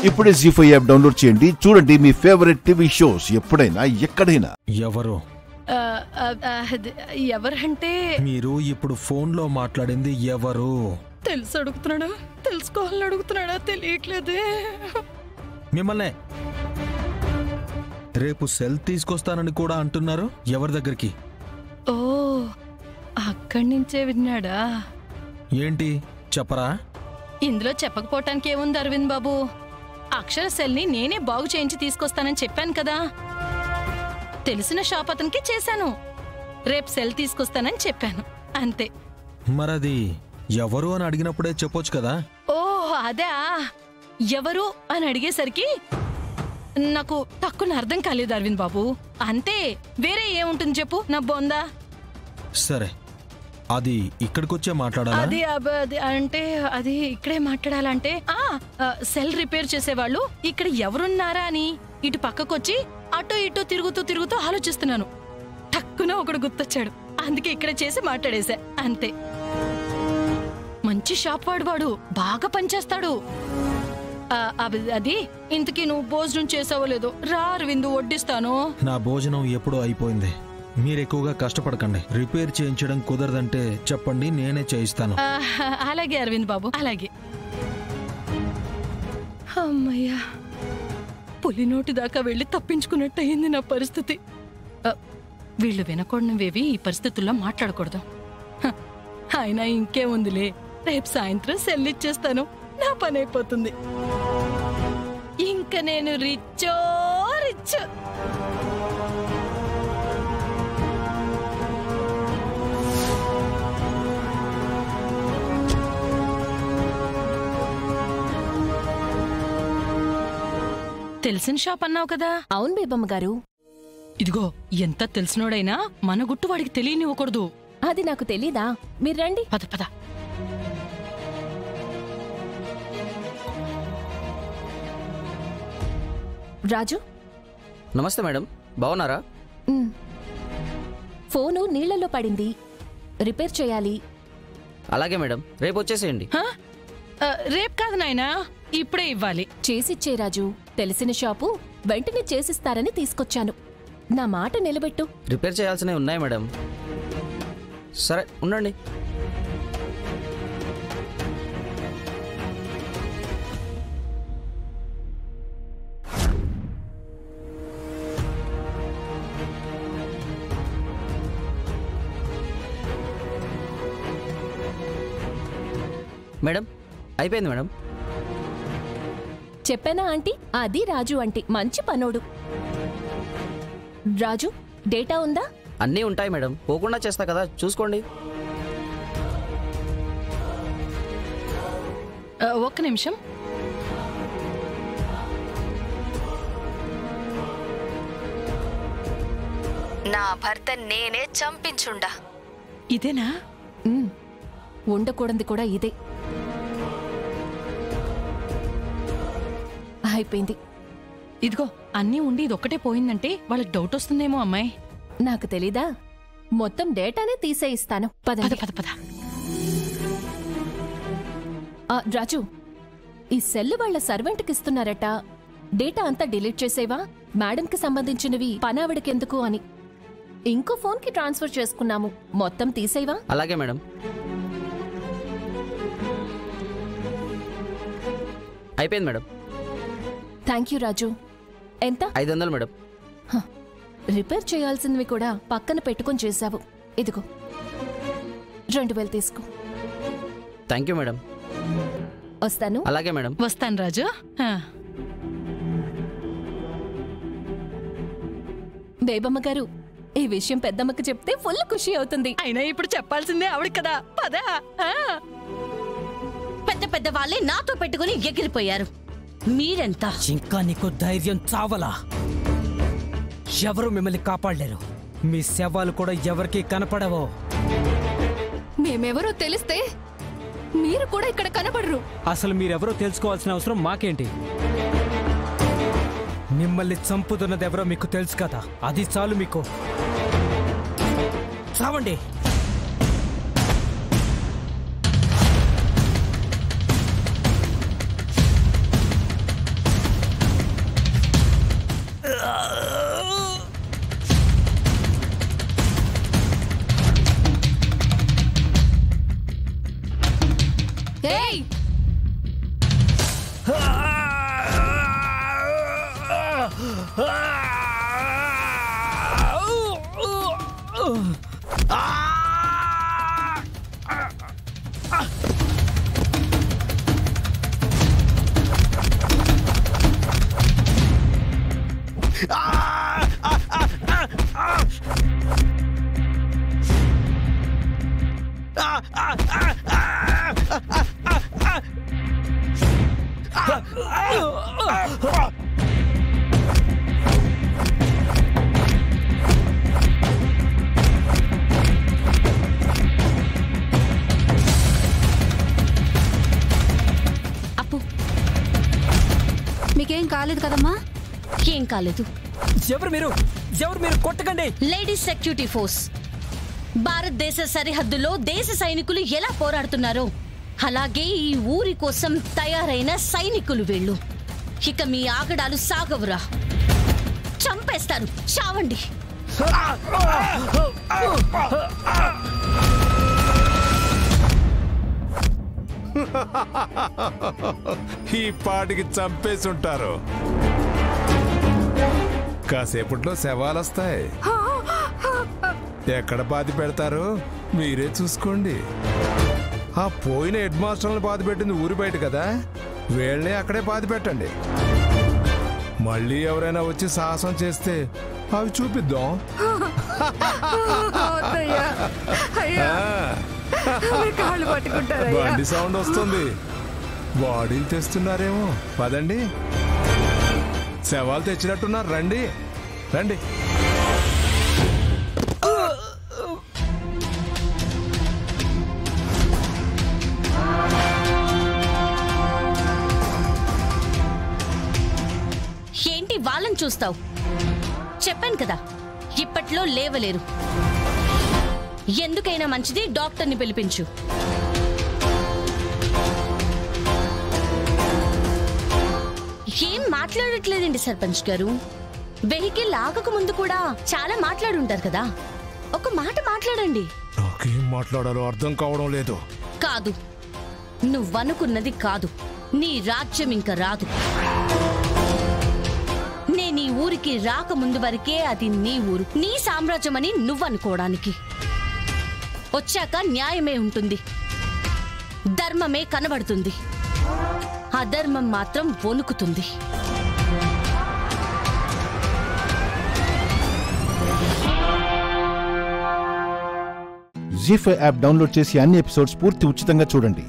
ఇప్పుడే జీ5 app download చేయండి. చూడండి మీ ఫేవరెట్ టీవీ షోస్ ఎప్పుడైనా ఎక్కడైనా. ఎవరు ఎవరంటే మీరు ఇప్పుడు ఫోన్లో మాట్లాడింది ఎవరు? తెలుసు అడుగుతున్నాడా, తెలుసుకోవాలని అడుగుతున్నాడా, తెలియట్లేదే. మిమ్మల్నే రేపు సెల్ తీసుకొస్తానని కూడా అంటున్నారు. ఎవరి దగ్గరికి? ఓ, అక్కడి నుంచే విన్నాడా? ఏంటి చెప్పరా? ఇందులో చెప్పకపోవటానికి ఏముంది అరవింద్ బాబు. అక్షర సెల్ని నేనే బాగు చేయించి తీసుకొస్తానని చెప్పాను కదా. తెలిసిన షాప్ అతనికి చేశాను. రేపు సెల్ తీసుకొస్తానని చెప్పాను, అంతే. మరది ఎవరు అని అడిగినప్పుడే చెప్పొచ్చు కదా. ఓ అదా, ఎవరు అని అడిగేసరికి నాకు తక్కువ అర్థం కాలేదు అరవింద్ బాబు, అంతే. వేరే ఏముంటుంది చెప్పు నా బొందా. సరే, అది ఇక్కడికొచ్చే మాట్లాడాలా? అది అంటే అది ఇక్కడే మాట్లాడాలంటే సెల్ రిపేర్ చేసేవాళ్ళు ఇక్కడ ఎవరున్నారా అని ఇటు పక్కకొచ్చి అటు ఇటు తిరుగుతూ ఆలోచిస్తున్నాను. టక్కున ఒకడు గుర్తొచ్చాడు, అందుకే ఇక్కడ చేసి మాట్లాడేశా, అంతే. మంచి షాప్ వాడు బాగా పనిచేస్తాడు. అది ఇంతకీ నువ్వు భోజనం చేసావో లేదో? రా అరవిందు, వడ్డిస్తాను. నా భోజనం ఎప్పుడో అయిపోయింది. మీరు ఎక్కువగా కష్టపడకండి. రిపేర్ చేయించడం కుదరదంటే చెప్పండి, నేనే చేయిస్తాను. అలాగే అరవింద్ బాబు, అలాగే. అమ్మయ్యా, పులినోటి దాకా వెళ్ళి తప్పించుకున్నట్టు అయింది నా పరిస్థితి. వీళ్ళు వినకూడనివేవి ఈ పరిస్థితుల్లో మాట్లాడకూడదు. అయినా ఇంకేముందిలే, రేపు సాయంత్రం సెల్ ఇచ్చేస్తాను, నా పని అయిపోతుంది. ఇంకా నేను రిచ్చో రిచ్. తెలిసిన షాప్ అన్నావు కదా? అవును బేబమ్మ గారు. ఇదిగో, ఎంత తెలిసినోడైనా మన గుట్టు వాడికి తెలియనివ్వకూడదు. అది నాకు తెలీదా? మీరు రండి. పద పద. రాజు. నమస్తే మేడం, బాగున్నారా? ఫోను నీళ్లలో పడింది, రిపేర్ చేయాలి. అలాగే మేడం, రేపు వచ్చేసేయండి. రేపు కాదు నాయనా, ఇప్పుడే ఇవ్వాలి. చేసిచ్చే రాజు, తెలిసిన షాపు, వెంటనే చేసిస్తారని తీసుకొచ్చాను. నా మాట నిలబెట్టు. రిపేర్ చేయాల్సినవి ఉన్నాయి మేడం. సరే ఉండండి. మేడం, అయిపోయింది మేడం. చెప్పానా ఆంటీ? అది రాజు అంటే మంచి పనోడు. రాజు, డేటా ఉందా? అన్నీ ఉంటాయి మేడం, పోకుండా చేస్తా కదా, చూసుకోండి. ఒక్క నిమిషం. నా భర్త నేనే చంపించుండా. ఇదేనా? ఉండకూడదు కూడా ఇదే. అయిపోయింది. ఇదిగో, అన్నీ ఉండి ఇదొక్కటే పోయిందంటే వాళ్ళకి డౌట్ వస్తుందేమో అమ్మాయి. నాకు తెలీదా? మొత్తం డేటానే తీసేయిస్తాను. పద పద పద. రాజు, ఈ సెల్ వాళ్ళ సర్వెంట్కి ఇస్తున్నారట. డేటా అంతా డిలీట్ చేసేవా? మేడంకి సంబంధించినవి పనావిడకెందుకు అని ఇంకో ఫోన్కి ట్రాన్స్ఫర్ చేసుకున్నాము. మొత్తం తీసేవా? అలాగే మేడం. అయిపోయింది మేడం. థ్యాంక్ యూ రాజు. ఎంత? 500 మేడం. రిపేర్ చేయాల్సినవి కూడా పక్కన పెట్టుకుని చేశావు. ఇదిగో 2000 తీసుకో. Thank you madam. వస్తాను. అలాగే మేడం. వస్తాను రాజు. బేబమ్మ గారు, ఈ విషయం పెద్దమ్మకి చెప్తే ఫుల్ ఖుషి అవుతుంది. అయినా ఇప్పుడు చెప్పాల్సిందే ఆవిడ కదా. పద. పెద్ద పెద్ద వాళ్ళే నాతో పెట్టుకుని ఎగిరిపోయారు. మీరెంత? ఇంకా నీకు ధైర్యం చావలా? ఎవరు మిమ్మల్ని కాపాడలేరు. మీ శవాలు కూడా ఎవరికి కనపడవో. మేమెవరో తెలిస్తే మీరు కూడా ఇక్కడ కనపడరు. అసలు మీరెవరో తెలుసుకోవాల్సిన అవసరం మాకేంటి? మిమ్మల్ని చంపుతున్నదెవరో మీకు తెలుసు కదా, అది చాలు మీకు. చావండి. మీకేం కాలేదు కదమ్మా? ఏం కాలేదు. ఎవరు మీరు కొట్టకండి. Ladies security force. భారతదేశ సరిహద్దులో దేశ సైనికులు ఎలా పోరాడుతున్నారో అలాగే ఈ ఊరి కోసం తయారైన సైనికులు వీళ్ళు. ఇక మీ ఆగడాలు సాగవురా, చంపేస్తారు, చావండి. ఈ పాటికి చంపేసి ఉంటారు. కాసేపట్లో శవాలొస్తాయి. ఎక్కడ బాధి పెడతారో మీరే చూసుకోండి. ఆ పోయిన హెడ్ మాస్టర్లను బాధ పెట్టింది ఊరి బయట కదా, వీళ్ళనే అక్కడే బాధ పెట్టండి. మళ్ళీ ఎవరైనా వచ్చి సాహసం చేస్తే అవి చూపిద్దాం. బండి సౌండ్ వస్తుంది, బాడీలు తెస్తున్నారేమో. పదండి, శవాలు తెచ్చినట్టున్నారు. రండి రండి. ఏంటి వాళ్ళని చూస్తావు? చెప్పాను కదా, ఇప్పట్లో లేవలేరు. ఎందుకైనా మంచిది డాక్టర్ని పిలిపించు. ఏం మాట్లాడట్లేదండి సర్పంచ్ గారు. వెహికల్ ఆగక ముందు కూడా చాలా మాట్లాడుంటారు కదా, ఒక మాట మాట్లాడండి. నాకేం మాట్లాడాలో అర్థం కావడం లేదు. కాదు, నువ్వనుకున్నది కాదు. నీ రాజ్యం ఇంకా రాదు. నేను ఈ ఊరికి రాకముందు వరకే అది నీ ఊరు, నీ సామ్రాజ్యం అని నువ్వనుకోవడానికి. వచ్చాక న్యాయమే ఉంటుంది, ధర్మమే కనబడుతుంది, అధర్మం మాత్రం వణుకుతుంది. జీ5 యాప్ డౌన్లోడ్ చేసి అన్ని ఎపిసోడ్స్ పూర్తి ఉచితంగా చూడండి.